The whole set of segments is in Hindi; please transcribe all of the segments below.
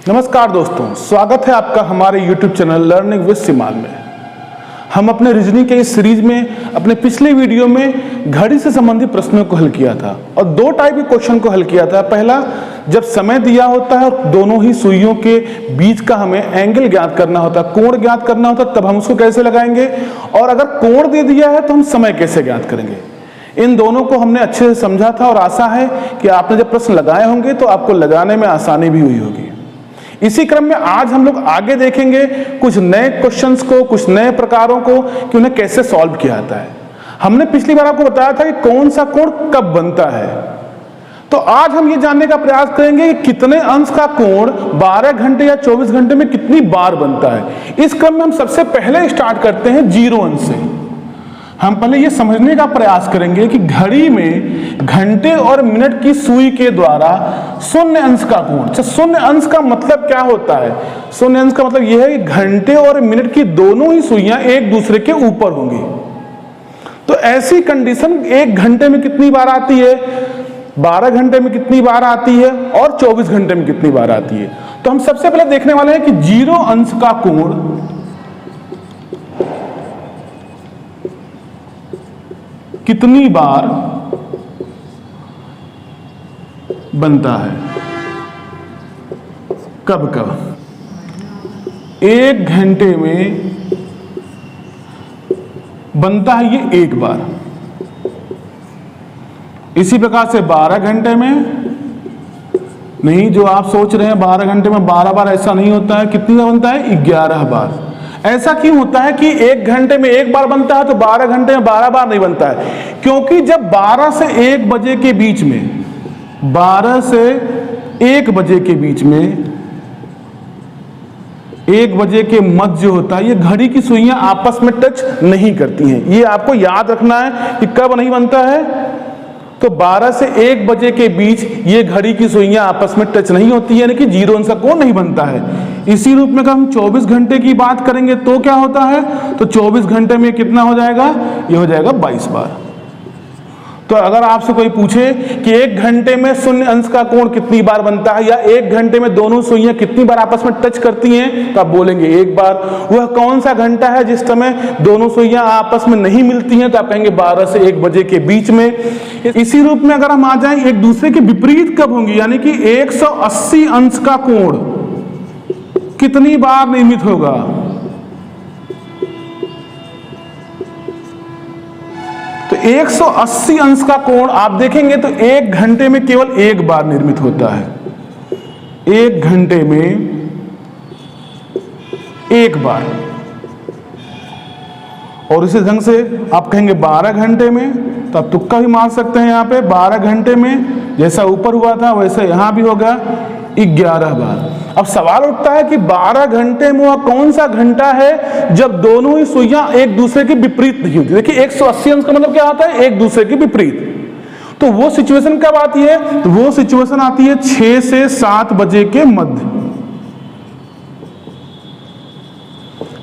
नमस्कार दोस्तों, स्वागत है आपका हमारे YouTube चैनल लर्निंग विद सिमान में। हम अपने रीजनिंग के इस सीरीज में अपने पिछले वीडियो में घड़ी से संबंधित प्रश्नों को हल किया था और दो टाइप के क्वेश्चन को हल किया था। पहला, जब समय दिया होता है और दोनों ही सुइयों के बीच का हमें एंगल ज्ञात करना होता है, कोण ज्ञात करना होता है, तब हम उसको कैसे लगाएंगे, और अगर कोण दे दिया है तो हम समय कैसे ज्ञात करेंगे। इन दोनों को हमने अच्छे से समझा था और आशा है कि आपने जब प्रश्न लगाए होंगे तो आपको लगाने में आसानी भी हुई होगी। इसी क्रम में आज हम लोग आगे देखेंगे कुछ नए क्वेश्चंस को, कुछ नए प्रकारों को कि उन्हें कैसे सॉल्व किया जाता है। हमने पिछली बार आपको बताया था कि कौन सा कोण कब बनता है, तो आज हम ये जानने का प्रयास करेंगे कि कितने अंश का कोण 12 घंटे या 24 घंटे में कितनी बार बनता है। इस क्रम में हम सबसे पहले स्टार्ट करते हैं 0 अंश से। हम पहले ये समझने का प्रयास करेंगे कि घड़ी में घंटे और मिनट की सुई के द्वारा शून्य अंश का कोण। शून्य अंश का मतलब क्या होता है? शून्य अंश का मतलब यह है कि घंटे और मिनट की दोनों ही सुइयां एक दूसरे के ऊपर होंगी। तो ऐसी कंडीशन 1 घंटे में कितनी बार आती है, 12 घंटे में कितनी बार आती है और 24 घंटे में कितनी बार आती है। तो हम सबसे पहले देखने वाले हैं कि 0 अंश का कोण कितनी बार बनता है, कब कब। 1 घंटे में बनता है ये 1 बार। इसी प्रकार से 12 घंटे में नहीं, जो आप सोच रहे हैं 12 घंटे में 12 बार, ऐसा नहीं होता है। कितनी बार बनता है? 11 बार। ऐसा क्यों होता है कि 1 घंटे में 1 बार बनता है तो 12 घंटे में 12 बार नहीं बनता है? क्योंकि जब 12 से 1 बजे के बीच में, 12 से 1 बजे के बीच में, 1 बजे के मध्य जो होता है, ये घड़ी की सुइयां आपस में टच नहीं करती हैं। ये आपको याद रखना है कि कब नहीं बनता है। तो 12 से 1 बजे के बीच ये घड़ी की सुइयां आपस में टच नहीं होती है, यानी कि 0 अंश का कोण नहीं बनता है। इसी रूप में अगर हम 24 घंटे की बात करेंगे तो क्या होता है, तो 24 घंटे में कितना हो जाएगा? ये हो जाएगा 22 बार। तो अगर आपसे कोई पूछे कि 1 घंटे में शून्य अंश का कोण कितनी बार बनता है, या 1 घंटे में दोनों सुइयां कितनी बार आपस में टच करती हैं, तो आप बोलेंगे 1 बार। वह कौन सा घंटा है जिस समय दोनों सुइयां आपस में नहीं मिलती हैं, तो आप कहेंगे 12 से 1 बजे के बीच में। इसी रूप में अगर हम आ जाएं, एक दूसरे के विपरीत कब होंगी, यानी कि 180 अंश का कोण कितनी बार निर्मित होगा। तो 180 अंश का कोण आप देखेंगे तो 1 घंटे में केवल 1 बार निर्मित होता है। 1 घंटे में 1 बार। और इसी ढंग से आप कहेंगे 12 घंटे में, तो आप तुक्का भी मार सकते हैं। यहां पे 12 घंटे में जैसा ऊपर हुआ था वैसे यहां भी होगा 11 बार। अब सवाल उठता है कि 12 घंटे में वह कौन सा घंटा है जब दोनों ही सुइयां एक दूसरे के विपरीत नहीं होती। देखिए 180 अंश का मतलब क्या आता है? एक दूसरे के विपरीत। तो वो सिचुएशन कब आती है? तो वो सिचुएशन आती है 6 से 7 बजे के मध्य।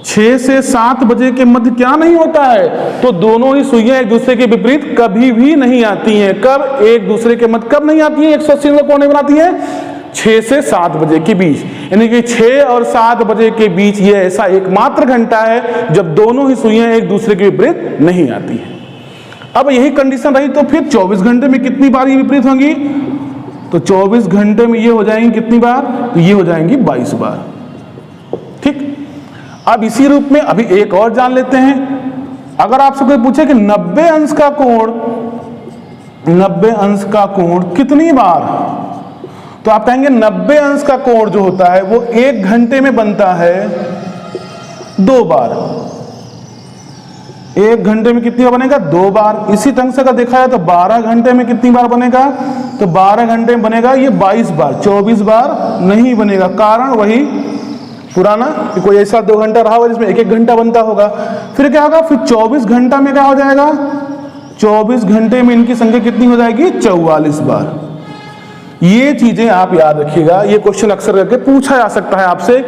6 से 7 बजे के मध्य क्या नहीं होता है? तो दोनों ही सुइयां एक दूसरे के विपरीत कभी भी नहीं आती हैं। कब? एक दूसरे के मध्य कब नहीं आती है? 180 अंश का कोण बनाती है 6 से 7 बजे के बीच, यानी कि 6 और 7 बजे के बीच ये ऐसा एकमात्र घंटा है जब दोनों ही सुइयां एक दूसरे के विपरीत नहीं आती हैं। अब यही कंडीशन रही तो फिर 24 घंटे में कितनी बार ये विपरीत होंगी? तो 24 घंटे में ये हो जाएंगी कितनी बार? तो ये हो जाएंगी 22 बार। ठीक। अब इसी रूप में अभी एक और जान लेते हैं। अगर आपसे कोई पूछे कि 90 अंश का कोण, 90 अंश का कोण कितनी बार, तो आप कहेंगे 90 अंश का कोण जो होता है वो 1 घंटे में बनता है 2 बार। 1 घंटे में कितनी बार बनेगा? 2 बार। इसी ढंग से अगर देखा जाए तो 12 घंटे में कितनी बार बनेगा? तो 12 घंटे में बनेगा ये 22 बार। 24 बार नहीं बनेगा। कारण वही पुराना कि कोई ऐसा 2 घंटा रहा होगा जिसमें 1-1 घंटा बनता होगा। फिर क्या होगा? फिर 24 घंटा में क्या हो जाएगा? 24 घंटे में इनकी संख्या कितनी हो जाएगी? 44 बार। ये चीजें आप याद रखिएगा। ये क्वेश्चन अक्सर करके पूछा जा सकता है आपसे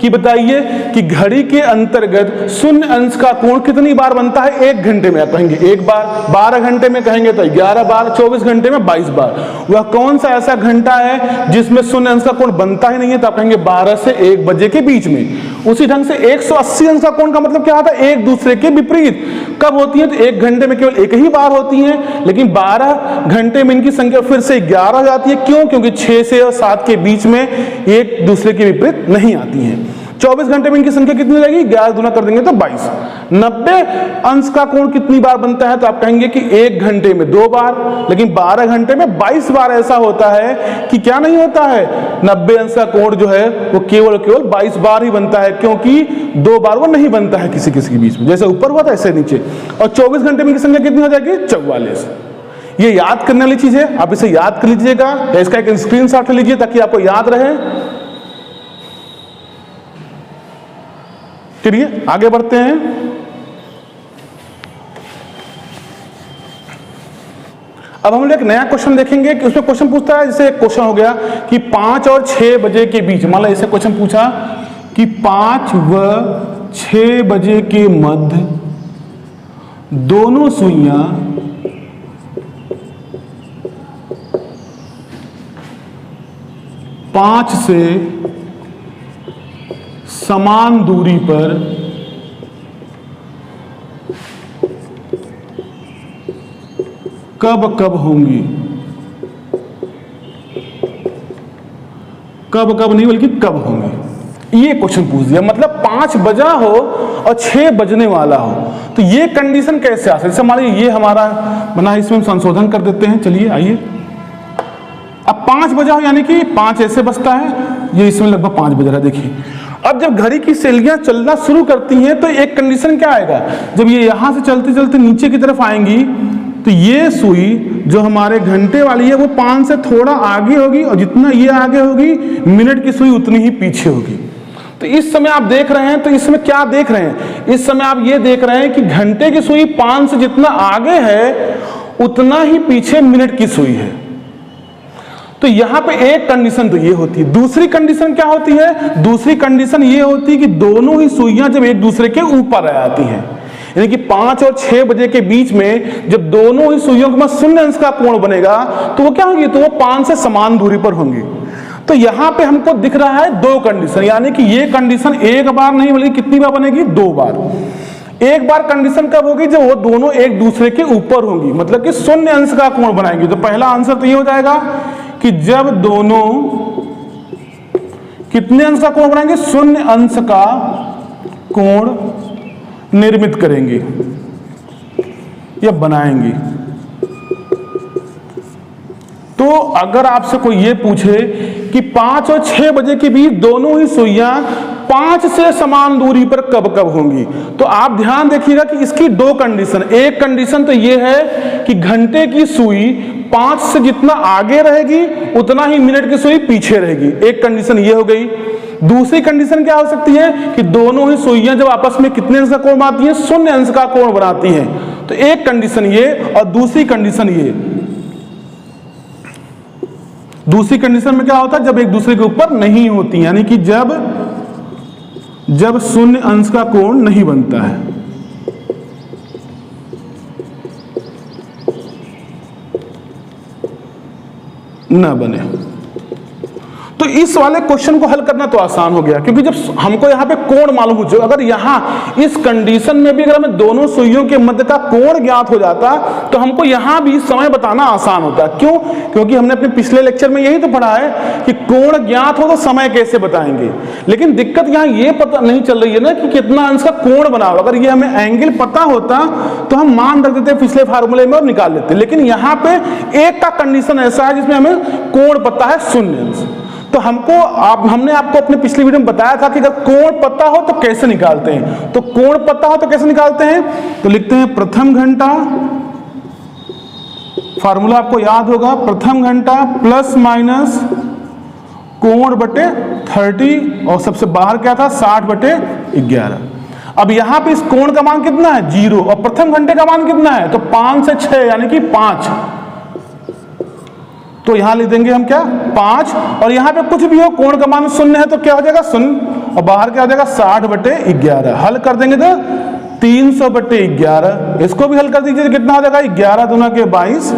कि बताइए कि घड़ी के अंतर्गत शून्य अंश का कोण कितनी बार बनता है 1 घंटे में? आप कहेंगे 1 बार, 12 घंटे में कहेंगे तो 11 बार, 24 घंटे में 22 बार। वह कौन सा ऐसा घंटा है जिसमें शून्य अंश का कोण बनता ही नहीं है? तो आप कहेंगे 12 से 1 बजे के बीच में। उसी ढंग से 180 अंश का कोण का मतलब क्या होता है? एक दूसरे के विपरीत। कब होती है? तो 1 घंटे में केवल एक ही बार होती है, लेकिन 12 घंटे में इनकी संख्या फिर से 11 हो जाती है। क्यों? क्योंकि 6 से और 7 के बीच में एक दूसरे के विपरीत नहीं आती हैं। 24 घंटे में इनकी संख्या कितनी रहेगी? 11 गुना कर देंगे तो 22। 90 अंश का कोण कितनी बार बनता है? तो आप कहेंगे कि 1 घंटे में 2 बार, लेकिन 12 घंटे में 22 बार ऐसा होता है कि क्या नहीं होता है, 90 अंश का कोण जो है वो केवल 22 बार ही बनता है, क्योंकि 2 बार वो नहीं बनता है किसी किसी के बीच में। जैसे ऊपर हुआ था ऐसे नीचे। और 24 घंटे में इनकी संख्या कितनी हो जाएगी? 44। ये याद करने वाली चीज है, आप इसे याद कर लीजिएगा या इसका एक स्क्रीनशॉट ले लीजिए ताकि आपको याद रहे। चलिए आगे बढ़ते हैं। अब हम लोग एक नया क्वेश्चन देखेंगे कि उसमें क्वेश्चन पूछता है, जैसे एक क्वेश्चन हो गया कि 5 और 6 बजे के बीच, मान लो ऐसे क्वेश्चन पूछा कि 5 व 6 बजे के मध्य दोनों सुइयां पांच से समान दूरी पर कब कब होंगी? कब कब नहीं बल्कि कब होंगी, ये क्वेश्चन पूछ दिया। मतलब 5 बजा हो और 6 बजने वाला हो, तो ये कंडीशन कैसे आ सकती है? जैसे मान लीजिए ये हमारा बना, इसमें हम संशोधन कर देते हैं। चलिए आइए, अब 5 बजा हो यानी कि 5 ऐसे बजता है, ये इसमें लगभग 5 बज रहा है। देखिए अब जब घड़ी की सैलियां चलना शुरू करती हैं तो एक कंडीशन क्या आएगा? जब ये यहां से चलते चलते नीचे की तरफ आएंगी तो ये सुई जो हमारे घंटे वाली है वो 5 से थोड़ा आगे होगी, और जितना ये आगे होगी मिनट की सुई उतनी ही पीछे होगी। तो इस समय आप देख रहे हैं, तो इस समय क्या देख रहे हैं? इस समय आप ये देख रहे हैं कि घंटे की सुई 5 से जितना आगे है उतना ही पीछे मिनट की सुई है। तो यहां पे एक कंडीशन तो ये होती है। दूसरी कंडीशन क्या होती है? दूसरी कंडीशन ये होती है कि दोनों ही सुइयां जब एक दूसरे के ऊपर आ जाती हैं, यानी कि 5 और 6 बजे के बीच में जब दोनों ही सुइयों के मध्य शून्य अंश का कोण बनेगा तो वो क्या होगी? तो वो 5 से समान दूरी पर होंगी। तो यहां पे हमको दिख रहा है 2 कंडीशन, यानी कि ये कंडीशन एक बार नहीं बल्कि कितनी बार बनेगी? 2 बार। एक बार कंडीशन कब होगी? जब वो दोनों एक दूसरे के ऊपर होंगी, मतलब कि शून्य अंश का कोण बनाएंगे। तो पहला आंसर तो ये हो जाएगा कि जब दोनों कितने अंश का कोण बनाएंगे? शून्य अंश का कोण निर्मित करेंगे या बनाएंगे। तो अगर आपसे कोई ये पूछे कि 5 और 6 बजे के बीच दोनों ही सुइयां 5 से समान दूरी पर कब कब होंगी, तो आप ध्यान देखिएगा कि इसकी 2 कंडीशन। एक कंडीशन तो ये है कि घंटे की सुई 5 से जितना आगे रहेगी उतना ही मिनट की सुई पीछे रहेगी। एक कंडीशन ये हो गई। दूसरी कंडीशन क्या हो सकती है कि दोनों ही सुइयां जब आपस में कितने अंश का कोण बनाती हैं? शून्य अंश का कोण बनाती हैं। तो एक कंडीशन ये और दूसरी कंडीशन ये। दूसरी कंडीशन में क्या होता है? जब एक दूसरे के ऊपर नहीं होती, यानी कि जब शून्य अंश का कोण नहीं बनता है। ना बने। तो इस वाले क्वेश्चन को हल करना तो आसान हो गया, क्योंकि जब हमको यहाँ पे कोण मालूम हो, अगर यहाँ इस कंडीशन में भी अगर हमें दोनों सुइयों के मध्य का कोण ज्ञात हो जाता तो हमको यहाँ भी समय बताना आसान होता। क्यों? क्योंकि हमने अपने पिछले लेक्चर में यही तो पढ़ा है कि कोण ज्ञात हो तो समय कैसे बताएंगे। लेकिन दिक्कत यहाँ ये पता नहीं चल रही है ना कि कितना अंश का कोण बना हो। अगर ये हमें एंगल पता होता तो हम मान रख देते पिछले फार्मूले में और निकाल लेते। लेकिन यहाँ पे एक का कंडीशन ऐसा है जिसमें हमें कोण पता है शून्य अंश। तो हमने आपको अपने पिछले वीडियो में बताया था कि अगर कोण पता हो तो कैसे निकालते हैं। तो कोण पता हो तो कैसे निकालते हैं? तो लिखते हैं प्रथम घंटा, फार्मूला आपको याद होगा, प्रथम घंटा प्लस माइनस कोण बटे 30, और सबसे बाहर क्या था? 60 बटे 11। अब यहां पे इस कोण का मान कितना है? 0, और प्रथम घंटे का मान कितना है? तो 5 से 6 यानी कि 5। तो यहां लिख देंगे हम क्या 5, और यहां पे कुछ भी हो कोण का मान 0 है तो क्या हो जाएगा 0, और बाहर क्या हो जाएगा 60/11। हल कर देंगे तो 300/11। इसको भी हल कर दीजिए तो कितना हो जाएगा 11 दूना के 22,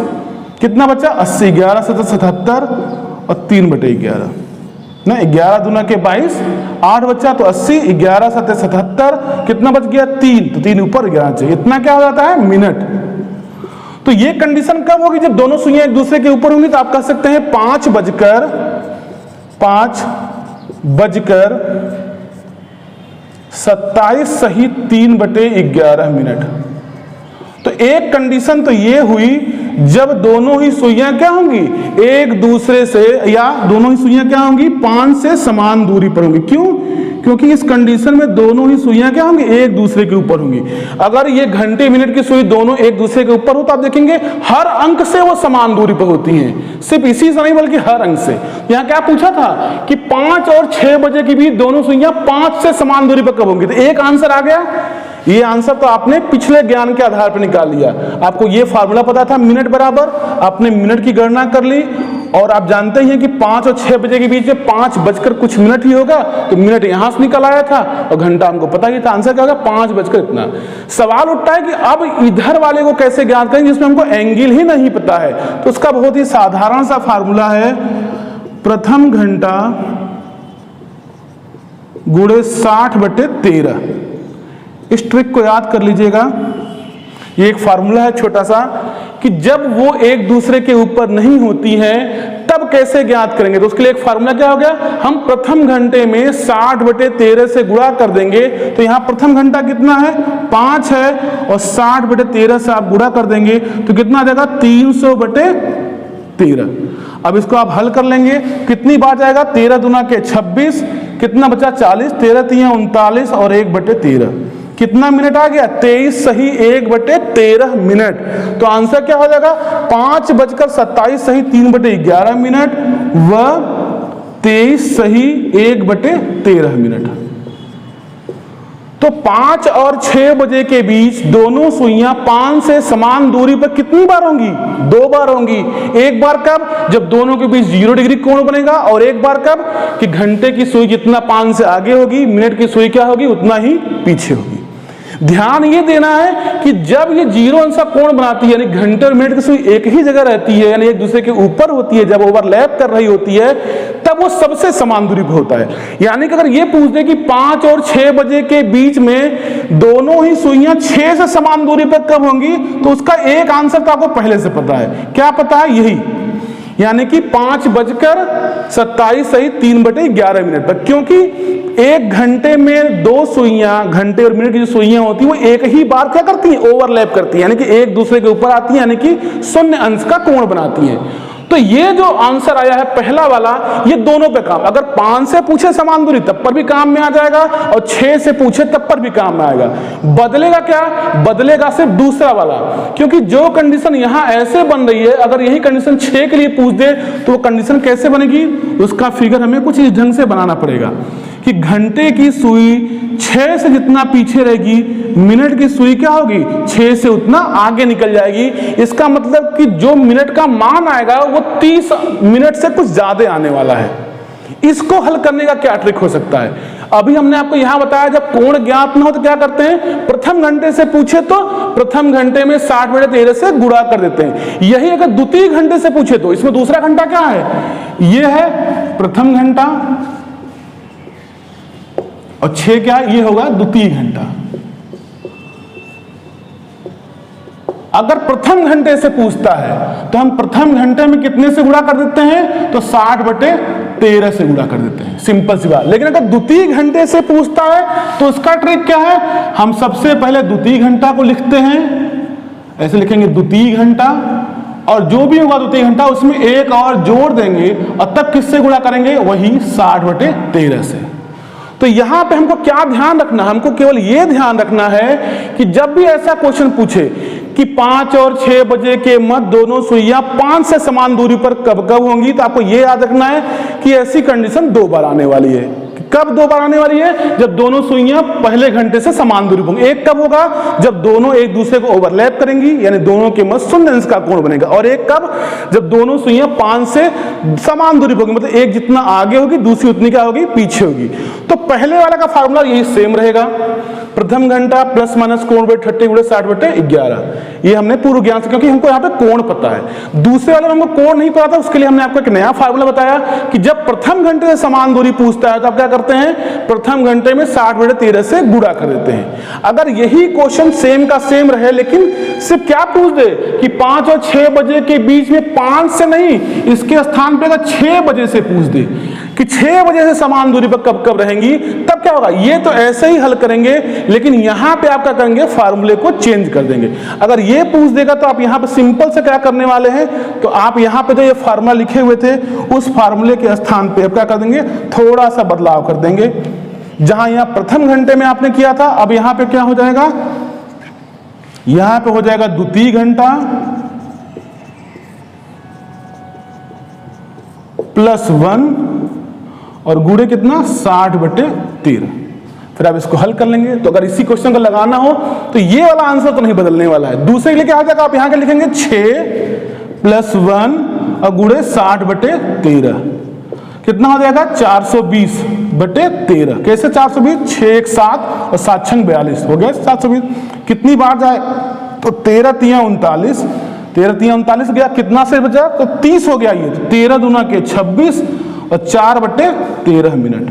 कितना बचा 80, 11 7 77 और 3/11 ना, 11 दूना के 22, 8 बचा तो 80, 11 7 77, कितना बच गया 3, तो 3 ऊपर 11 चाहिए, इतना क्या हो जाता है मिनट। तो ये कंडीशन कब होगी जब दोनों सुइयां एक दूसरे के ऊपर होंगी, तो आप कह सकते हैं 5:27 सही 3/11 मिनट। तो एक कंडीशन तो ये हुई जब दोनों ही सुइयां क्या होंगी एक दूसरे से, या दोनों ही सुइयां क्या होंगी 5 से समान दूरी पर होंगी। क्यों? क्योंकि इस कंडीशन में दोनों ही सुइयां क्या होंगी एक दूसरे के ऊपर होंगी। अगर ये घंटे मिनट की सुई दोनों एक दूसरे के ऊपर हो तो आप देखेंगे हर अंक से वो समान दूरी पर होती हैं, सिर्फ इसी से नहीं बल्कि हर अंक से। यहां क्या पूछा था कि 5 और 6 बजे के बीच दोनों सुइयां 5 से समान दूरी पर कब होंगी, तो एक आंसर आ गया। ये आंसर तो आपने पिछले ज्ञान के आधार पर निकाल लिया, आपको ये फार्मूला पता था मिनट बराबर, आपने मिनट की गणना कर ली, और आप जानते ही हैं कि 5 और 6 बजे के बीच में 5 बजकर कुछ मिनट ही होगा, तो मिनट यहां से निकल आया था और घंटा हमको पता ही था। आंसर क्या होगा 5 बजकर इतना। सवाल उठता है कि अब इधर वाले को कैसे ज्ञात करें जिसमें हमको एंगल ही नहीं पता है, तो उसका बहुत ही साधारण सा फार्मूला है, प्रथम घंटा गुणे 60/13। इस ट्रिक को याद कर लीजिएगा। ये एक फार्मूला है छोटा सा कि जब वो एक दूसरे के ऊपर नहीं होती है तब कैसे ज्ञात करेंगे। तो उसके लिए एक फार्मूला क्या हो गया, हम प्रथम घंटे में 60/13 से गुणा कर देंगे। तो यहां प्रथम घंटा कितना है 5 है, और 60/13 से आप गुणा कर देंगे तो कितना आ जाएगा 300/13। अब इसको आप हल कर लेंगे, कितनी बार जाएगा 13 दूना के 26, कितना बचा 40, 13 3 39 और 1/13, कितना मिनट आ गया 23 सही 1/13 मिनट। तो आंसर क्या हो जाएगा 5:27 सही 3/11 मिनट व 23 सही 1/13 मिनट। तो 5 और 6 बजे के बीच दोनों सुइयां 5 से समान दूरी पर कितनी बार होंगी 2 बार होंगी। एक बार कब, जब दोनों के बीच 0 डिग्री कोण बनेगा, और एक बार कब कि घंटे की सुई जितना 5 से आगे होगी, मिनट की सुई क्या होगी उतना ही पीछे होगी। ध्यान ये देना है कि जब ये 0 अंश कोण बनाती है, यानी घंटे और मिनट की सुई एक ही जगह रहती है, यानी एक दूसरे के ऊपर होती है, जब ओवरलैप कर रही होती है तब वो सबसे समान दूरी पर होता है। यानी कि अगर ये पूछ दे कि 5 और 6 बजे के बीच में दोनों ही सुइयां 6 से समान दूरी पर कब होंगी, तो उसका एक आंसर तो आपको पहले से पता है। क्या पता है? यही, यानी कि 5:27 सही 3/11 मिनट पर, क्योंकि एक घंटे में 2 सुइयां, घंटे और मिनट की जो सुइयां होती है वो एक ही बार क्या करती हैं ओवरलैप करती हैं, यानी कि एक दूसरे के ऊपर आती हैं, यानी कि 0 अंश का कोण बनाती हैं। तो ये जो आंसर आया है पहला वाला, ये दोनों पे काम, अगर 5 से पूछे समान दूरी तब पर भी काम में आ जाएगा, और 6 से पूछे तब पर भी काम में आएगा। बदलेगा क्या? बदलेगा सिर्फ दूसरा वाला, क्योंकि जो कंडीशन यहां ऐसे बन रही है, अगर यही कंडीशन 6 के लिए पूछ दे तो वो कंडीशन कैसे बनेगी, उसका फिगर हमें कुछ इस ढंग से बनाना पड़ेगा कि घंटे की सुई 6 से जितना पीछे रहेगी, मिनट की सुई क्या होगी 6 से उतना आगे निकल जाएगी। इसका मतलब कि जो मिनट का मान आएगा वो 30 मिनट से कुछ ज्यादा आने वाला है। इसको हल करने का क्या ट्रिक हो सकता है? अभी हमने आपको यहां बताया जब कोण ज्ञात न हो तो क्या करते हैं, प्रथम घंटे से पूछे तो प्रथम घंटे में 60/13 से गुणा कर देते हैं। यही अगर द्वितीय घंटे से पूछे तो इसमें दूसरा घंटा क्या है, यह है प्रथम घंटा, और 6 क्या है, ये होगा द्वितीय घंटा। अगर प्रथम घंटे से पूछता है तो हम प्रथम घंटे में कितने से गुणा कर देते हैं, तो 60/13 से गुणा कर देते हैं, सिंपल सी बात। लेकिन अगर द्वितीय घंटे से पूछता है तो उसका ट्रिक क्या है, हम सबसे पहले द्वितीय घंटा को लिखते हैं, ऐसे लिखेंगे द्वितीय घंटा, और जो भी होगा द्वितीय घंटा उसमें एक और जोड़ देंगे, और तब किससे गुणा करेंगे, वही 60/13 से। तो यहां पे हमको क्या ध्यान रखना, हमको केवल यह ध्यान रखना है कि जब भी ऐसा क्वेश्चन पूछे कि 5 और 6 बजे के मध्य दोनों सुइयां 5 से समान दूरी पर कब कब होंगी, तो आपको यह याद रखना है कि ऐसी कंडीशन 2 बार आने वाली है। कब दो बार आने वाली है? जब दोनों सुइयां पहले घंटे से समान दूरी पर होंगी। एक कब होगा? जब दोनों एक दूसरे को ओवरलैप करेंगी, यानी दोनों के मध्य शून्य अंश का कोण बनेगा। और एक कब? जब दोनों सुइयां 5 से समान दूरी पर होंगी, मतलब एक जितना आगे होगी दूसरी उतनी क्या होगी? पीछे होगी। तो पहले वाला का फार्मूला यही सेम रहेगा, प्रथम घंटा प्लस माइनस कोण बटे 30 गुणे 60/11। ये हमने पूर्व ज्ञान से, क्योंकि हमको यहाँ पे कोण पता है। दूसरे वाले में हमको कोण नहीं पता था, उसके लिए हमने आपको एक नया फार्मूला बताया कि जब प्रथम घंटे से समान दूरी पूछता है तो आप क्या करते हैं? प्रथम घंटे में 60/13 से गुणा कर देते हैं। अगर यही क्वेश्चन सेम का सेम रहे, लेकिन सिर्फ क्या पूछ दे कि 5 और 6 बजे के बीच में, 5 से नहीं, इसके स्थान पे अगर 6 बजे से पूछ दे कि 6 बजे से समान दूरी पर कब कब रहेंगी, तब क्या होगा? ये तो ऐसे ही हल करेंगे, लेकिन यहां पे आप क्या करेंगे? फार्मूले को चेंज कर देंगे। अगर ये पूछ देगा तो आप यहां पे सिंपल से क्या करने वाले हैं? तो आप यहां पे जो ये फार्मूला लिखे हुए थे, उस फार्मूले के स्थान पे आप क्या कर देंगे? थोड़ा सा बदलाव कर देंगे। जहां यहां प्रथम घंटे में आपने किया था, अब यहां पे क्या हो जाएगा? यहां पे हो जाएगा द्वितीय घंटा प्लस 1 और गुणे कितना? 60/13। फिर आप इसको हल कर लेंगे। तो अगर इसी क्वेश्चन को लगाना हो तो ये वाला आंसर तो नहीं बदलने वाला है। दूसरे के लिए क्या हो जाएगा? आप यहां के लिखेंगे 6 + 1 और गुणे 60/13। कितना हो जाएगा? 420/13। कैसे 420? 6 × 7 और 7 × 42 हो गया 720। कितनी बार जाए? तो 13 × 3 = 39, 13 × 3 = 39 गया। कितना से बचा? तो 30 हो गया। ये 13 दूना के 26 और 4/13 मिनट।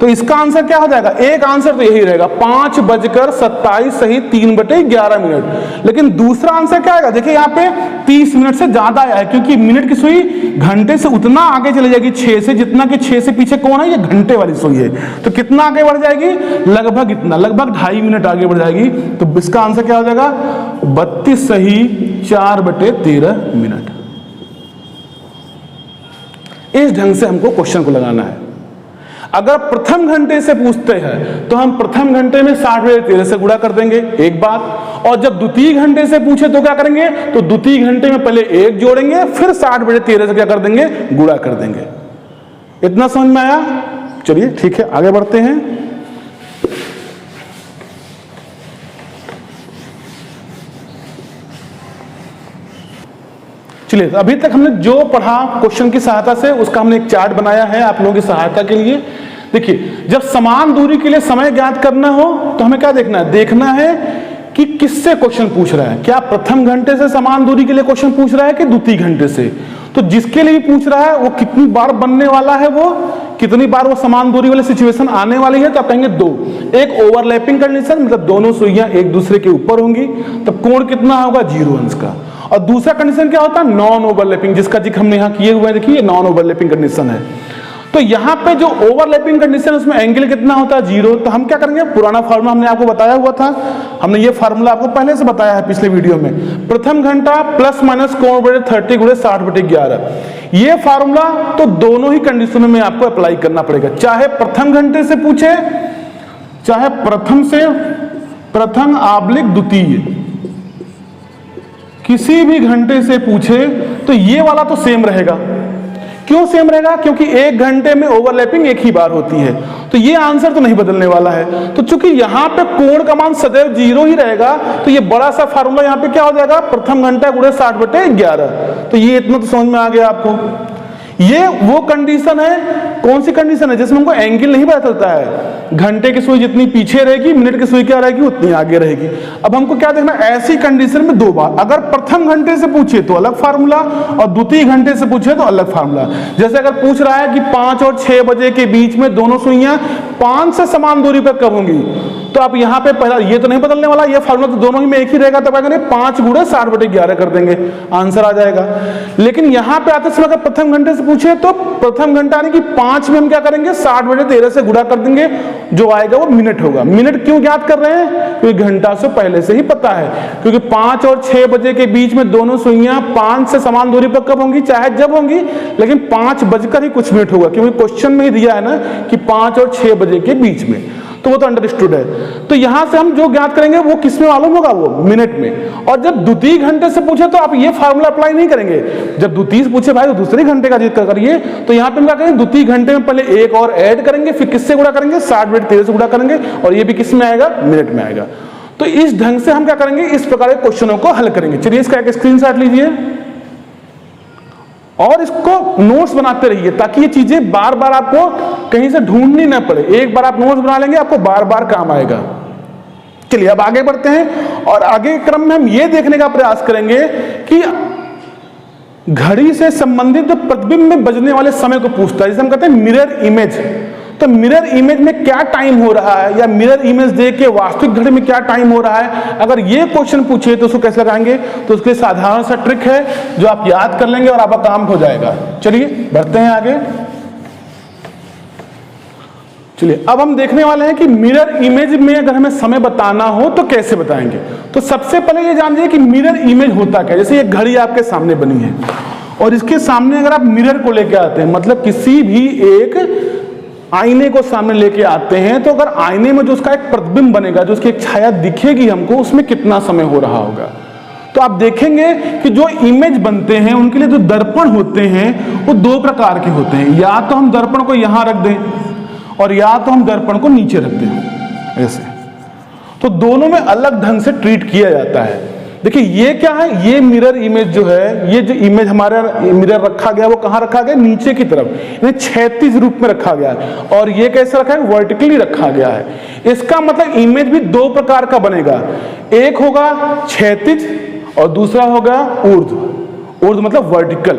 तो इसका आंसर क्या हो जाएगा? एक आंसर तो यही रहेगा, 5:27 सही 3/11 मिनट। लेकिन दूसरा आंसर क्या आएगा? देखिए यहाँ पे 30 मिनट से ज्यादा आया है, क्योंकि मिनट की सुई घंटे से उतना आगे चली जाएगी 6 से, जितना कि 6 से पीछे कौन है? ये घंटे वाली सुई है। तो कितना आगे बढ़ जाएगी? लगभग इतना, लगभग 2.5 मिनट आगे बढ़ जाएगी। तो इसका आंसर क्या हो जाएगा? 32 सही 4/13 मिनट। इस ढंग से हमको क्वेश्चन को लगाना है। अगर प्रथम घंटे से पूछते हैं तो हम प्रथम घंटे में 60/13 से गुणा कर देंगे, एक बात। और जब द्वितीय घंटे से पूछे तो क्या करेंगे? तो द्वितीय घंटे में पहले 1 जोड़ेंगे, फिर 60/13 से क्या कर देंगे? गुणा कर देंगे। इतना समझ में आया? चलिए ठीक है, आगे बढ़ते हैं। चलिए, तो अभी तक हमने जो पढ़ा क्वेश्चन की सहायता से, उसका हमने एक चार्ट बनाया है आप लोगों की सहायता के लिए। देखिए, जब समान दूरी के लिए समय ज्ञात करना हो तो हमें क्या देखना है? देखना है कि किससे क्वेश्चन पूछ रहा है। क्या प्रथम घंटे से समान दूरी के लिए क्वेश्चन पूछ रहा है कि द्वितीय घंटे से? तो जिसके लिए भी पूछ रहा है वो कितनी बार बनने वाला है, वो कितनी बार वो समान दूरी वाली सिचुएशन आने वाली है? तो आप कहेंगे 2। एक ओवरलैपिंग कंडीशन, मतलब दोनों सुइयां एक दूसरे के ऊपर होंगी, तब कोण कितना होगा? 0 अंश का। और दूसरा कंडीशन क्या होता है? नॉन ओवरलैपिंग, जिसका जिक्र हमने यहां किए हुए हैं। देखिए, नॉन ओवरलैपिंग कंडीशन है। तो यहां पे जो ओवरलैपिंग कंडीशन, उसमें एंगल कितना होता है? 0। तो हम क्या करेंगे? पुराना फार्मूला हमने आपको बताया हुआ था, हमने ये फार्मूला आपको पहले से बताया है पिछले वीडियो में। प्रथम घंटा प्लस माइनस कोण बटे 30 गुणे 60/11। ये फार्मूला तो दोनों ही कंडीशनों में आपको अप्लाई करना पड़ेगा, चाहे प्रथम घंटे से पूछे, चाहे प्रथम / द्वितीय, किसी भी घंटे से पूछे तो ये वाला तो सेम रहेगा। क्यों सेम रहेगा? क्योंकि एक घंटे में ओवरलैपिंग एक ही बार होती है, तो ये आंसर तो नहीं बदलने वाला है। तो चूंकि यहां पे कोण का मान सदैव 0 ही रहेगा, तो ये बड़ा सा फार्मूला यहां पे क्या हो जाएगा? प्रथम घंटा गुणे 60/11। तो ये इतना तो समझ में आ गया आपको। ये वो कंडीशन है, कौन सी कंडीशन है? जिसमें हमको एंगल नहीं पता चलता है। घंटे की सुई जितनी पीछे रहेगी, मिनट की सुई क्या रहेगी? उतनी आगे रहेगी। अब हमको क्या देखना? ऐसी कंडीशन में 2 बार, अगर प्रथम घंटे से पूछे तो अलग फार्मूला, और द्वितीय घंटे से पूछे तो अलग फार्मूला। जैसे अगर पूछ रहा है कि 5 और 6 बजे के बीच में दोनों सुइयां 5 से समान दूरी पर कब होंगी, तो आप यहां पे पहला ये तो नहीं बदलने वाला, ये फार्मूला तो दोनों ही में एक ही रहेगा। तो क्या करेंगे? 5 गुणे 60/11 कर देंगे, आंसर आ जाएगा। लेकिन यहां पे आते समय अगर प्रथम घंटे से पूछे तो प्रथम घंटा यानी कि 5 में हम क्या करेंगे? 60/13 से गुणा कर देंगे, जो आएगा वो मिनट होगा। मिनट क्यों ज्ञात कर रहे हैं? क्योंकि घंटा से पहले से ही पता है, क्योंकि 5 और 6 बजे के बीच में दोनों सुइयां 5 से समान दूरी पर कब होंगी? चाहे जब होंगी, लेकिन 5 बजकर ही कुछ मिनट होगा, क्योंकि क्वेश्चन में ही दिया है ना कि 5 और 6 बजे के बीच में। तो वो तो अंडरस्टूड है। तो यहां से हम जो ज्ञात करेंगे वो किस में मालूम होगा, वो मिनट में। और जब द्वितीय घंटे से पूछे तो आप ये फार्मूला अप्लाई नहीं करेंगे। जब द्वितीय से पूछे भाई तो दूसरे घंटे का जिक्र करिए, तो यहाँ पे हम क्या करेंगे, द्वितीय घंटे में पहले एक और ऐड करेंगे, फिर किससे गुणा करेंगे, 60/13 से गुणा करेंगे, और ये भी किस में आएगा, मिनट में आएगा। तो इस ढंग से हम क्या करेंगे, इस प्रकार के क्वेश्चनों को हल करेंगे। चलिए इसका एक स्क्रीनशॉट लीजिए और इसको नोट्स बनाते रहिए, ताकि ये चीजें बार बार आपको कहीं से ढूंढनी ना पड़े। एक बार आप नोट्स बना लेंगे, आपको बार बार काम आएगा। चलिए अब आगे बढ़ते हैं, और आगे के क्रम में हम ये देखने का प्रयास करेंगे कि घड़ी से संबंधित जो प्रतिबिंब में बजने वाले समय को पूछता है, जिसे हम कहते हैं मिरर इमेज। तो मिरर इमेज में क्या टाइम हो रहा है, या मिरर इमेज देख के वास्तविक घड़ी में क्या टाइम हो रहा है, अगर ये क्वेश्चन पूछे तो उसको कैसे लगाएंगे। तो उसके साधारण सा ट्रिक है जो आप याद कर लेंगे और आपका काम हो जाएगा। चलिए बढ़ते हैं आगे। चलिए अब हम देखने वाले हैं कि मिरर इमेज में अगर हमें समय बताना हो तो कैसे बताएंगे। तो सबसे पहले ये जान लीजिए कि मिरर इमेज होता क्या है। जैसे ये घड़ी आपके सामने बनी है, और इसके सामने अगर आप मिरर को लेके आते हैं, मतलब किसी भी एक आईने को सामने लेके आते हैं, तो अगर आईने में जो उसका एक प्रतिबिंब बनेगा, जो उसकी एक छाया दिखेगी हमको, उसमें कितना समय हो रहा होगा। तो आप देखेंगे कि जो इमेज बनते हैं उनके लिए जो दर्पण होते हैं वो दो प्रकार के होते हैं। या तो हम दर्पण को यहां रख दें, और या तो हम दर्पण को नीचे रख दें ऐसे। तो दोनों में अलग ढंग से ट्रीट किया जाता है। देखिए ये क्या है, ये मिरर इमेज जो है, ये जो इमेज हमारा मिरर रखा गया वो कहाँ रखा गया, नीचे की तरफ, यानी क्षैतिज रूप में रखा गया है। और ये कैसे रखा है, वर्टिकली रखा गया है। इसका मतलब इमेज भी दो प्रकार का बनेगा, एक होगा क्षैतिज और दूसरा होगा ऊर्ध्व। ऊर्ध्व मतलब वर्टिकल।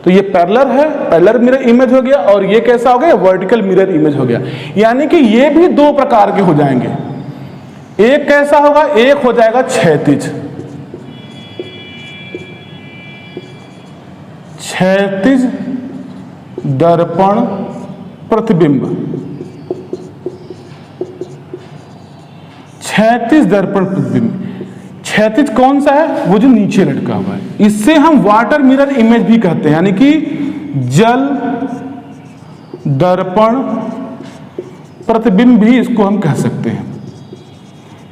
तो ये पैरेलल है, पैरेलल मिरर इमेज हो गया, और ये कैसा हो गया, वर्टिकल मिरर इमेज हो गया। यानी कि ये भी दो प्रकार के हो जाएंगे। एक कैसा होगा, एक हो जाएगा क्षैतिज, क्षैतिज दर्पण प्रतिबिंब। क्षैतिज दर्पण प्रतिबिंब, क्षैतिज कौन सा है, वो जो नीचे लटका हुआ है। इससे हम वाटर मिरर इमेज भी कहते हैं, यानी कि जल दर्पण प्रतिबिंब भी इसको हम कह सकते हैं।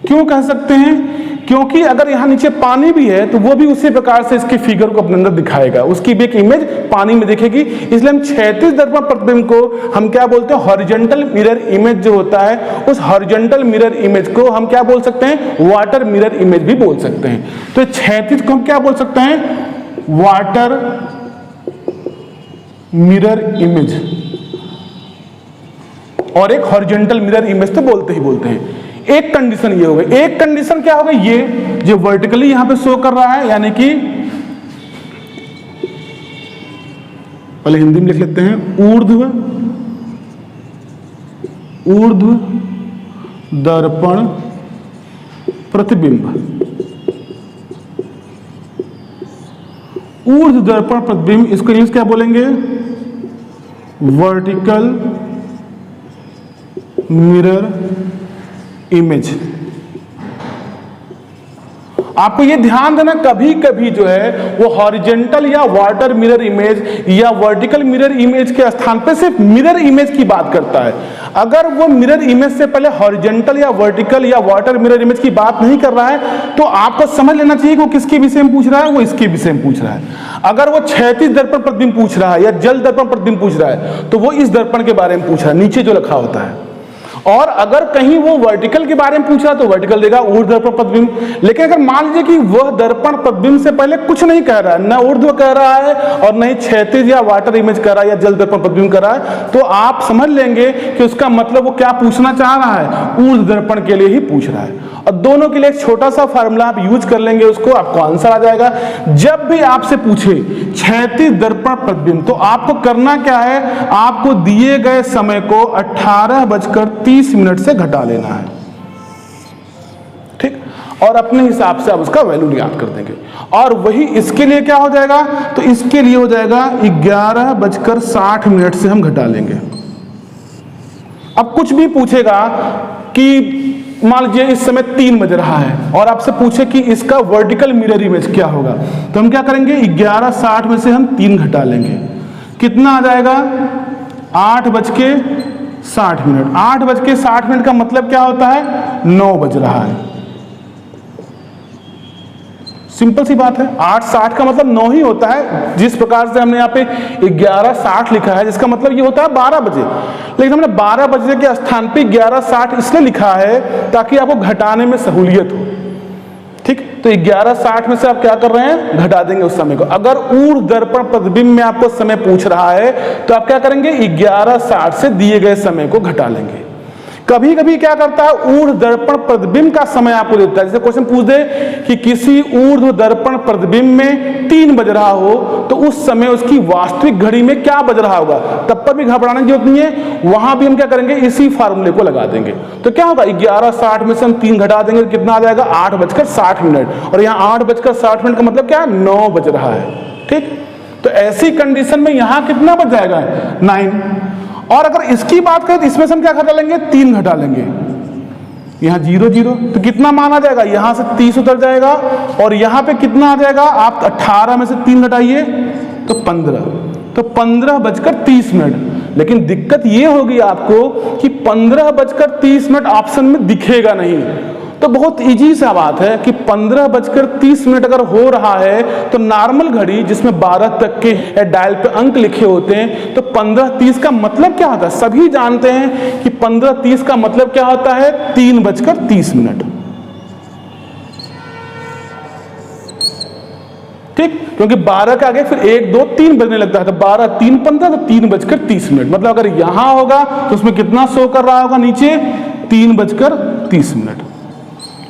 क्यों कह सकते हैं, क्योंकि अगर यहां नीचे पानी भी है तो वो भी उसी प्रकार से इसके फिगर को अपने अंदर दिखाएगा, उसकी भी एक इमेज पानी में दिखेगी। इसलिए हम क्षैतिज दर्पण प्रतिबिंब को हम क्या बोलते हैं, हॉरिजॉन्टल मिरर इमेज जो होता है, उस हॉरिजॉन्टल मिरर इमेज को हम क्या बोल सकते हैं, वाटर मिरर इमेज भी बोल सकते हैं। तो क्षैतिज को हम क्या बोल सकते हैं, वाटर मिरर इमेज, और एक हॉरिजॉन्टल मिरर इमेज तो बोलते ही बोलते हैं। एक कंडीशन ये हो गई। एक कंडीशन क्या होगा, ये जो वर्टिकली यहां पे शो कर रहा है, यानी कि पहले हिंदी में लिख लेते हैं, ऊर्ध्व दर्पण प्रतिबिंब। ऊर्ध्व दर्पण प्रतिबिंब, इसको इंग्लिश क्या बोलेंगे, वर्टिकल मिरर इमेज। आपको ये ध्यान देना, कभी कभी जो है वो हॉरिजॉन्टल या वाटर मिरर इमेज या वर्टिकल मिरर इमेज के स्थान पे सिर्फ मिरर इमेज की बात करता है। अगर वो मिरर इमेज से पहले हॉरिजॉन्टल या वर्टिकल या वाटर मिरर इमेज की बात नहीं कर रहा है, तो आपको समझ लेना चाहिए कि वो किसके विषय में पूछ रहा है, वो इसके विषय में पूछ रहा है। अगर वो क्षैतिज दर्पण प्रतिबिंब पूछ रहा है या जल दर्पण प्रतिबिंब पूछ रहा है, तो वो इस दर्पण के बारे में पूछ रहा है, नीचे जो लिखा होता है। और अगर कहीं वो वर्टिकल के बारे में पूछ रहा है तो वर्टिकल देगा, ऊर्ध्व दर्पण प्रतिबिंब। लेकिन अगर मान लीजिए कि वह दर्पण प्रतिबिंब से पहले कुछ नहीं कह रहा है, न ऊर्ध्व कह रहा है और न ही क्षैतिज या वाटर इमेज कर रहा है या जल दर्पण प्रतिबिंब कर रहा है, तो आप समझ लेंगे कि उसका मतलब वो क्या पूछना चाह रहा है, ऊर्ध्व दर्पण के लिए ही पूछ रहा है। और दोनों के लिए एक छोटा सा फार्मूला आप यूज कर लेंगे, उसको आपको आंसर आ जाएगा। जब भी आपसे पूछे क्षैतिज दर्पण प्रतिबिंब, तो आपको करना क्या है, आपको दिए गए समय को 18:30 से घटा लेना है, ठीक, और अपने हिसाब से आप उसका वैल्यू याद कर देंगे। और वही इसके लिए क्या हो जाएगा, तो इसके लिए हो जाएगा 11:60 से हम घटा लेंगे। अब कुछ भी पूछेगा कि मान लीजिए इस समय 3 बज रहा है और आपसे पूछे कि इसका वर्टिकल मिरर इमेज क्या होगा, तो हम क्या करेंगे, 11:60 में से हम 3 घटा लेंगे, कितना आ जाएगा, 8:30 60 मिनट। 8:60 का मतलब क्या होता है? 9 बज रहा है। सिंपल सी बात है, 8:60 का मतलब 9 ही होता है। जिस प्रकार से हमने यहाँ पे 11:60 लिखा है, जिसका मतलब ये होता है 12 बजे, लेकिन हमने 12 बजे के स्थान पे 11:60 इसलिए लिखा है ताकि आपको घटाने में सहूलियत हो। ठीक, तो 11:60 में से आप क्या कर रहे हैं? घटा देंगे उस समय को। अगर ऊर्ध्व दर्पण प्रतिबिंब में आपको समय पूछ रहा है तो आप क्या करेंगे? 11:60 से दिए गए समय को घटा लेंगे। कभी कभी क्या करता है, ऊर्ध्व दर्पण प्रतिबिंब का समय आपको देता है। जैसे क्वेश्चन पूछ दे कि किसी ऊर्ध्व दर्पण प्रतिबिंब में 3 बज रहा हो तो उस समय उसकी वास्तविक घड़ी में क्या बज रहा होगा, तब पर भी घबराने की जरूरत नहीं है। वहां भी हम क्या करेंगे? इसी फार्मूले को लगा देंगे। तो क्या होगा? 11:60 में से हम 3 घटा देंगे तो कितना आ जाएगा? 8:60। और यहाँ 8:60 का मतलब क्या है? 9 बज रहा है। ठीक, तो ऐसी कंडीशन में यहां कितना बज जाएगा? 9। और अगर इसकी बात करें तो इसमें से हम क्या घटा लेंगे? 3 घटा लेंगे। यहाँ 0 0 तो कितना मान आ जाएगा? यहां से 30 उतर जाएगा और यहां पे कितना आ जाएगा? आप 18 में से 3 घटाइए तो 15। तो 15:30। लेकिन दिक्कत ये होगी आपको कि 15:30 ऑप्शन में दिखेगा नहीं। तो बहुत इजी सा बात है कि 15:30 अगर हो रहा है तो नॉर्मल घड़ी जिसमें 12 तक के डायल पे अंक लिखे होते हैं, तो 15:30 का मतलब क्या होता है? सभी जानते हैं कि 15:30 का मतलब क्या होता है? 3:30। ठीक, क्योंकि 12 के आगे फिर 1 2 3 बजने लगता है, तो 12 3 15 तो 3:30। मतलब अगर यहां होगा तो उसमें कितना शो कर रहा होगा? नीचे 3:30।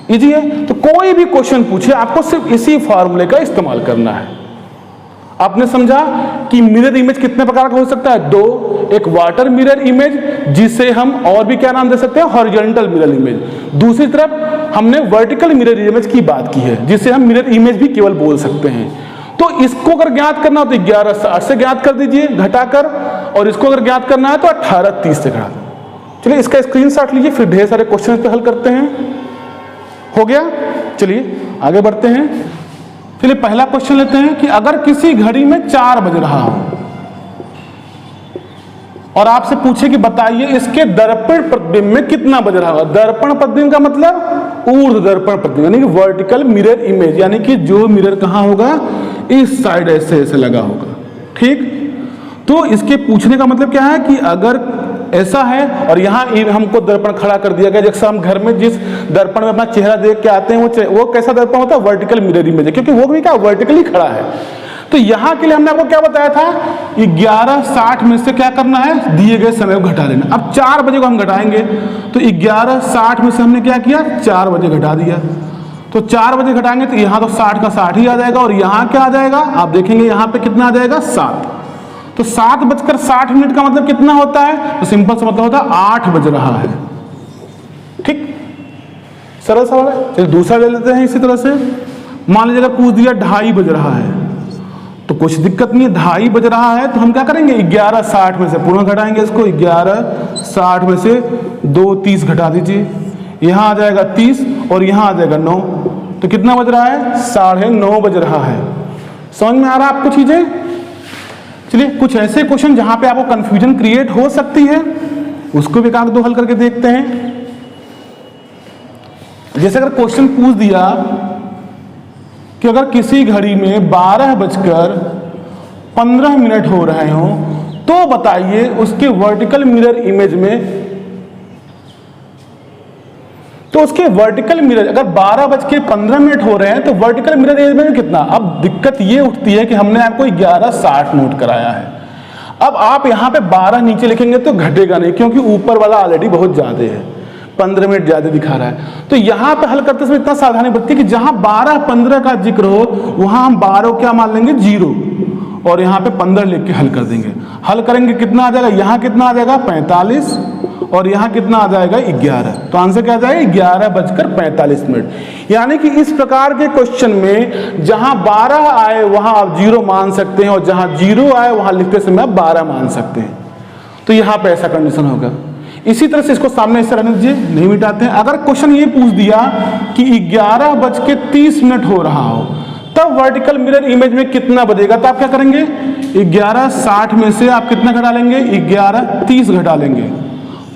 इजी है। तो कोई भी क्वेश्चन पूछे आपको सिर्फ इसी फॉर्मूले का इस्तेमाल करना है। आपने समझा कि मिरर इमेज कितने प्रकार का हो सकता है? 2। एक वाटर मिरर इमेज, जिसे हम और भी क्या नाम दे सकते हैं? Horizontal mirror image. दूसरी तरफ हमने वर्टिकल मिरर इमेज की बात की है, जिसे हम मिरर इमेज भी केवल बोल सकते हैं। तो इसको अगर ज्ञात करना हो तो 11:60 से ज्ञात कर दीजिए घटाकर, और इसको अगर ज्ञात करना है तो 18:30 से घटा दो। चलिए इसका स्क्रीनशॉट लीजिए, फिर ढेर सारे क्वेश्चन पे हल करते हैं। हो गया? चलिए आगे बढ़ते हैं। चलिए पहला क्वेश्चन लेते हैं कि अगर किसी घड़ी में 4 बज रहा हो और आपसे पूछे कि बताइए इसके दर्पण प्रतिबिंब में कितना बज रहा होगा। दर्पण प्रतिबिंब का मतलब ऊर्ध्व दर्पण प्रतिबिंब, यानी कि वर्टिकल मिरर इमेज, यानी कि जो मिरर कहां होगा? इस साइड ऐसे ऐसे लगा होगा। ठीक, तो इसके पूछने का मतलब क्या है कि अगर ऐसा है और यहाँ हमको दर्पण खड़ा कर दिया गया, जैसे हम घर में जिस दर्पण में अपना चेहरा देख के आते हैं वो कैसा दर्पण होता है? वर्टिकल मिरर इमेज है, क्योंकि वो भी क्या वर्टिकली खड़ा है। तो यहाँ के लिए हमने आपको क्या बताया था? 11:60 में से क्या करना है? दिए गए समय को घटा लेना। अब 4 बजे को हम घटाएंगे, तो 11:60 में से हमने क्या किया? 4 बजे घटा दिया। तो 4 बजे घटाएंगे तो यहाँ तो 60 का 60 ही आ जाएगा, और यहाँ क्या आ जाएगा? आप देखेंगे यहाँ पे कितना आ जाएगा? 7। तो 7:60 का मतलब कितना होता है? तो सिंपल सा मतलब होता है 8 बज रहा है। ठीक, सरल सवाल है। चलिए दूसरा ले लेते हैं इसी तरह से। मान लीजिए अगर पूछ दिया 2:30 बज रहा है, तो कुछ दिक्कत नहीं है। 2:30 बज रहा है तो हम क्या करेंगे? 11:60 में से पूर्ण घटाएंगे इसको। 11:60 में से 2:30 घटा दीजिए, यहां आ जाएगा 30 और यहां आ जाएगा 9। तो कितना बज रहा है? 9:30 बज रहा है। समझ में आ रहा है आपको चीजें? चलिए कुछ ऐसे क्वेश्चन जहां पे आपको कंफ्यूजन क्रिएट हो सकती है, उसको भी एक दो हल करके देखते हैं। जैसे अगर क्वेश्चन पूछ दिया कि अगर किसी घड़ी में 12:15 हो रहे हो तो बताइए उसके वर्टिकल मिरर इमेज में, तो उसके वर्टिकल मिरर अगर 12:15 हो रहे हैं तो वर्टिकल मिरर इमेज में कितना? अब दिक्कत ये उठती है कि हमने आपको 11:60 नोट कराया है। अब आप यहाँ पे 12 नीचे लिखेंगे तो घटेगा नहीं, क्योंकि ऊपर वाला ऑलरेडी बहुत ज्यादा है, 15 मिनट ज्यादा दिखा रहा है। तो यहाँ पे हल करते समय इतना सावधानी बरतिए कि जहां 12:15 का जिक्र हो वहां हम 12 क्या मान लेंगे? 0, और यहाँ पे 15 लिख के हल कर देंगे। हल करेंगे कितना आ जाएगा? यहाँ कितना आ जाएगा? 45, और यहाँ कितना आ जाएगा? 11। तो आंसर क्या आ जाएगा? 11:45। यानी कि इस प्रकार के क्वेश्चन में जहां 12 आए वहां आप 0 मान सकते हैं, और जहां 0 आए वहां लिखते समय आप 12 मान सकते हैं। तो यहाँ पे ऐसा कंडीशन होगा। इसी तरह से इसको सामने इस तरह दीजिए, नहीं मिटाते हैं। अगर क्वेश्चन ये पूछ दिया कि 11:30 हो रहा हो तब वर्टिकल मिरर इमेज में कितना बजेगा, तो आप क्या करेंगे? 11:60 में से आप कितना घटा लेंगे? 11:30 घटा लेंगे,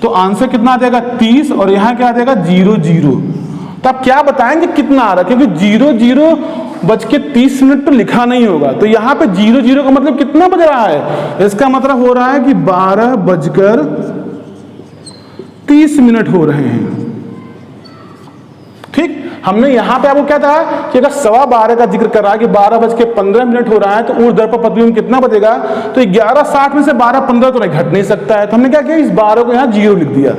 तो आंसर कितना आ जाएगा 30 और यहाँ क्या आ जाएगा 0 0। तो आप क्या बताएंगे कितना आ रहा है, क्योंकि 0 0 बज के 30 मिनट तो लिखा नहीं होगा, तो यहाँ पे 0 0 का मतलब कितना बज रहा है, इसका मतलब हो रहा है कि 12 बजकर 30 मिनट हो रहे हैं। ठीक, हमने यहां पे आपको क्या था कि अगर 12:15 का जिक्र कर रहा है कि 12:15 हो रहा है, तो ऊर्ध्व पद में कितना बचेगा, तो 11:60 में से 12:15 तो नहीं घट नहीं सकता है, तो हमने क्या किया इस 12 को यहां 0 लिख दिया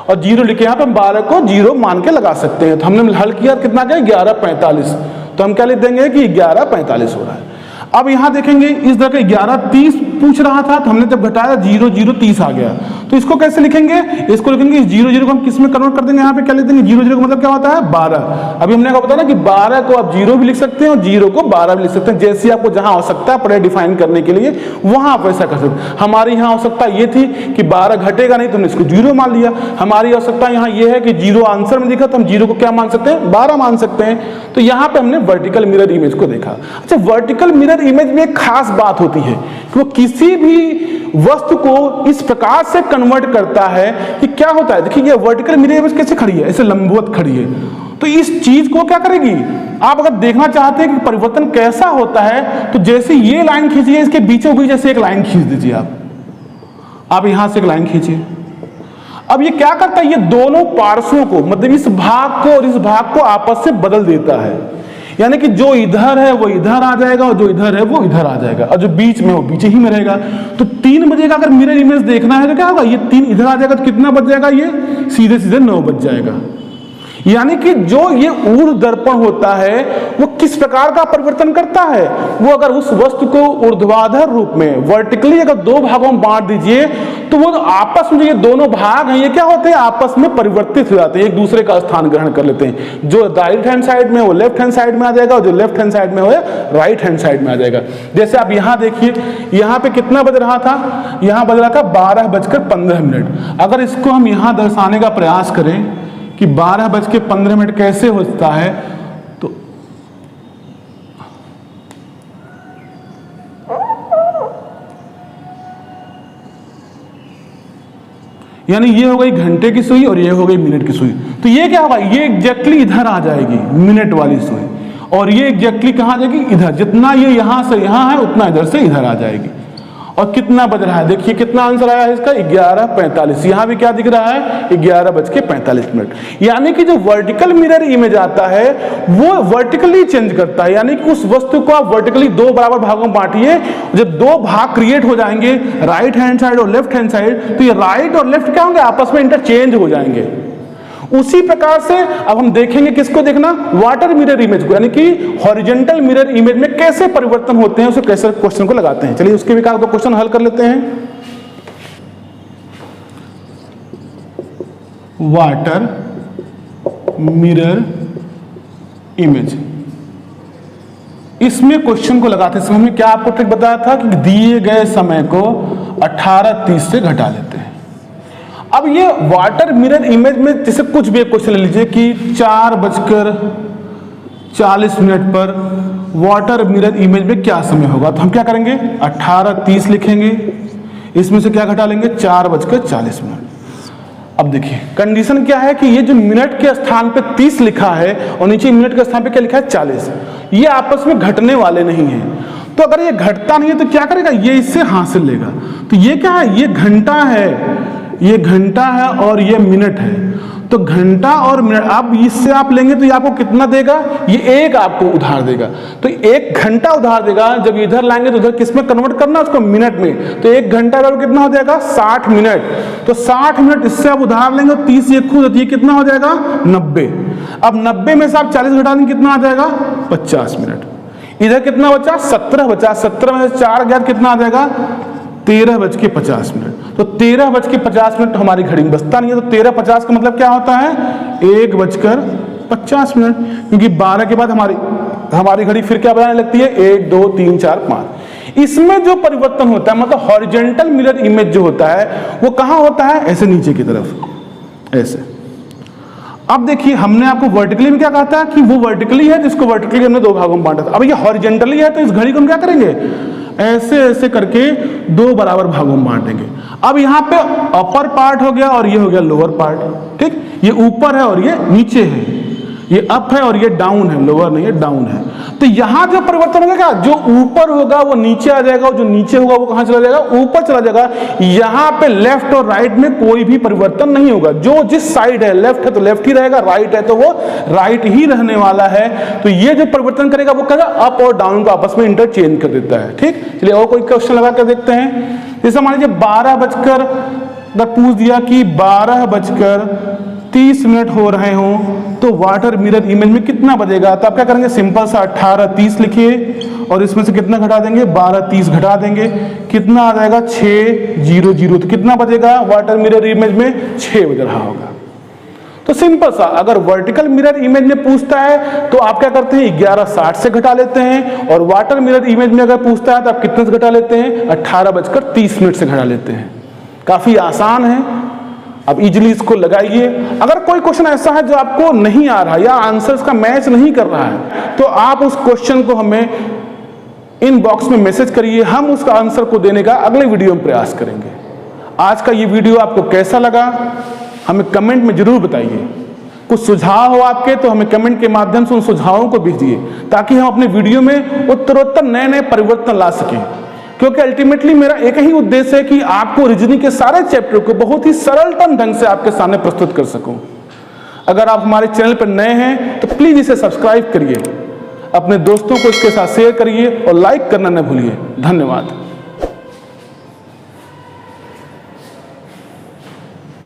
और 0 लिखे यहां पे हम 12 को 0 मान के लगा सकते हैं। तो हमने हल किया कितना क्या 11:45, तो हम क्या लिख देंगे कि 11:45 हो रहा है। अब यहां देखेंगे इस तरह का 11:30 पूछ रहा था, तो हमने जब घटाया 0 0 30 आ गया, तो इसको कैसे लिखेंगे, इसको लिखेंगे 0 0 को हम किस में कन्वर्ट कर देंगे, यहाँ पे क्या लिख देंगे 0 0 का मतलब क्या होता है 12। अभी हमने आपको बताया ना कि 12 को आप 0 भी लिख सकते हैं और 0 को 12 भी लिख सकते हैं, जैसे आपको जहां आवश्यकता पड़े डिफाइन करने के लिए वहां आप वैसा कर सकते हैं। हमारी यहाँ आवश्यकता ये थी कि 12 घटेगा नहीं, तो हमने इसको 0 मान लिया। हमारी आवश्यकता यहाँ ये है कि 0 आंसर में दिखा, तो हम 0 को क्या मान सकते हैं 12 मान सकते हैं। तो यहाँ पे हमने वर्टिकल मिरर इमेज को देखा। अच्छा, वर्टिकल मिरर इमेज में एक खास बात होती है कि वो किसी भी वस्तु को इस प्रकार से कन्वर्ट करता है कि क्या होता है, देखिए ये वर्टिकल मिरर इमेज कैसे खड़ी है, ऐसे लंबवत खड़ी है, तो इस चीज को क्या करेगी, आप अगर देखना चाहते हैं कि परिवर्तन कैसा होता है, तो जैसे ये लाइन खींचिए, इसके बीचों बीच जैसे एक लाइन खींच दीजिए आप यहां से एक लाइन खींचिए। अब ये क्या करता है, ये दोनों पार्श्वों को, मतलब इस भाग को और इस भाग को आपस से बदल देता है, यानी कि जो इधर है वो इधर आ जाएगा और जो इधर है वो इधर आ जाएगा और जो बीच में वो बीच ही में रहेगा। तो 3 बजे का अगर मिरर इमेज देखना है तो क्या होगा, ये 3 इधर आ जाएगा, तो कितना बच जाएगा, ये सीधे सीधे 9 बच जाएगा। यानी कि जो ये ऊर्ध्व दर्पण होता है वो किस प्रकार का परिवर्तन करता है, वो अगर उस वस्तु को ऊर्ध्वाधर रूप में वर्टिकली अगर 2 भागों में बांट दीजिए, तो वो आपस में ये दोनों भाग हैं ये क्या होते हैं आपस में परिवर्तित हो जाते हैं, एक दूसरे का स्थान ग्रहण कर लेते हैं। जो राइट हैंड साइड में वो लेफ्ट हैंड साइड में आ जाएगा और जो लेफ्ट हैंड साइड में वो राइट हैंड साइड में आ जाएगा। जैसे आप यहाँ देखिए, यहाँ पे कितना बज रहा था, यहाँ बज रहा था 12:15। अगर इसको हम यहाँ दर्शाने का प्रयास करें कि 12:15 कैसे होता है, तो यानी ये हो गई घंटे की सुई और ये हो गई मिनट की सुई, तो ये क्या होगा, ये एग्जैक्टली इधर आ जाएगी मिनट वाली सुई, और ये एग्जैक्टली कहां जाएगी इधर, जितना ये यहां से यहां है उतना इधर से इधर आ जाएगी। और कितना बज रहा है, देखिए कितना आंसर आया है इसका 11:45। यहां भी क्या दिख रहा है 11:45। यानी कि जो वर्टिकल मिरर इमेज आता है वो वर्टिकली चेंज करता है, यानी कि उस वस्तु को आप वर्टिकली 2 बराबर भागों में बांटिए, जब 2 भाग क्रिएट हो जाएंगे राइट हैंड साइड और लेफ्ट हैंड साइड, तो ये राइट और लेफ्ट क्या होंगे आपस में इंटरचेंज हो जाएंगे। उसी प्रकार से अब हम देखेंगे किसको देखना, वाटर मिरर इमेज को, यानी कि हॉरिजॉन्टल मिरर इमेज में कैसे परिवर्तन होते हैं, उसे कैसे क्वेश्चन को लगाते हैं। चलिए उसके भी दो क्वेश्चन हल कर लेते हैं। वाटर मिरर इमेज, इसमें क्वेश्चन को लगाते समय में क्या आपको ट्रिक बताया था कि दिए गए समय को 18:30 से घटा लेते हैं। अब ये वाटर मिरर इमेज में जैसे कुछ भी एक क्वेश्चन ले लीजिए कि 4:40 पर वाटर मिरर इमेज में क्या समय होगा, तो हम क्या करेंगे 18:30 लिखेंगे, इसमें से क्या घटा लेंगे 4:40। अब देखिए कंडीशन क्या है कि ये जो मिनट के स्थान पे 30 लिखा है और नीचे मिनट के स्थान पे क्या लिखा है 40, ये आपस में घटने वाले नहीं है। तो अगर ये घटता नहीं है तो क्या करेगा, ये इससे हासिल लेगा। तो ये क्या है, ये घंटा है, ये घंटा है और ये मिनट है, तो घंटा और मिनट अब इससे आप लेंगे तो ये आपको कितना देगा, ये एक आपको उधार देगा, तो 1 घंटा उधार देगा। जब इधर लाएंगे तो उधर किस में कन्वर्ट करना उसको मिनट में, तो 1 घंटा का कितना हो जाएगा 60 मिनट, तो 60 मिनट इससे आप उधार लेंगे, 30 एक खुद ये कितना हो जाएगा 90। अब 90 में से आप 40 घटा देंगे कितना आ जाएगा 50 मिनट। इधर कितना बचा 17 बचा, 17 में से 4 गया कितना आ जाएगा 13:50। तो 13:50 हमारी घड़ी में बचता नहीं है, तो 13:50 का मतलब क्या होता है 1:50, क्योंकि 12 के बाद हमारी घड़ी फिर क्या बनाने लगती है 1 2 3 4 5। इसमें जो परिवर्तन होता है मतलब हॉरिजॉन्टल मिरर इमेज जो होता है वो कहां होता है, ऐसे नीचे की तरफ ऐसे। अब देखिए हमने आपको वर्टिकली में क्या कहा था कि वो वर्टिकली है जिसको वर्टिकली हमने 2 भागों में बांटा था। अब ये हॉरिजॉन्टली है तो इस घड़ी को हम क्या करेंगे ऐसे ऐसे करके दो बराबर भागों में बांटेंगे। अब यहाँ पे अपर पार्ट हो गया और ये हो गया लोअर पार्ट। ठीक, ये ऊपर है और ये नीचे है, ये अप है और ये डाउन है, लोअर नहीं है डाउन है। तो यहां जो परिवर्तन होगा, जो ऊपर होगा वो नीचे आ जाएगा, और जो नीचे होगा वो कहां चला जाएगा, ऊपर चला जाएगा। यहां पे लेफ्ट और राइट में कोई भी परिवर्तन नहीं होगा। जो जिस साइड है, लेफ्ट है तो लेफ्ट ही रहेगा, राइट है तो वो राइट ही रहने वाला है। तो ये जो परिवर्तन करेगा वो करेगा अप और डाउन को आपस में इंटरचेंज कर देता है। ठीक, चलिए और कोई क्वेश्चन लगा कर देखते हैं। जैसे मान लीजिए 12 बजकर पूछ दिया कि 12:30 हो रहे हों तो वाटर मिरर इमेज में कितना बजेगा। तो आप क्या करेंगे, सिंपल सा 18:30 लिखिए और इसमें से कितना घटा देंगे, 12:30 घटा देंगे, कितना आ जाएगा 6:00। तो कितना बजेगा वाटर मिरर इमेज में, 6 बज रहा होगा। तो सिंपल सा, अगर वर्टिकल मिरर इमेज में पूछता है तो आप क्या करते हैं, 11:60 से घटा लेते हैं, और वाटर मिरर इमेज में अगर पूछता है तो आप कितने से घटा लेते हैं, 18:30 से घटा लेते हैं। काफी आसान है, अब इजीली इसको लगाइए। अगर कोई क्वेश्चन ऐसा है जो आपको नहीं आ रहा या आंसर्स का मैच नहीं कर रहा है तो आप उस क्वेश्चन को हमें इनबॉक्स में मैसेज करिए, हम उसका आंसर को देने का अगले वीडियो में प्रयास करेंगे। आज का ये वीडियो आपको कैसा लगा हमें कमेंट में जरूर बताइए। कुछ सुझाव हो आपके तो हमें कमेंट के माध्यम से उन सुझावों को भेजिए, ताकि हम अपने वीडियो में उत्तरोत्तर नए नए परिवर्तन ला सकें। क्योंकि अल्टीमेटली मेरा एक ही उद्देश्य है कि आपको रीजनिंग के सारे चैप्टर को बहुत ही सरलतम ढंग से आपके सामने प्रस्तुत कर सकूं। अगर आप हमारे चैनल पर नए हैं तो प्लीज इसे सब्सक्राइब करिए, अपने दोस्तों को इसके साथ शेयर करिए और लाइक करना न भूलिए। धन्यवाद।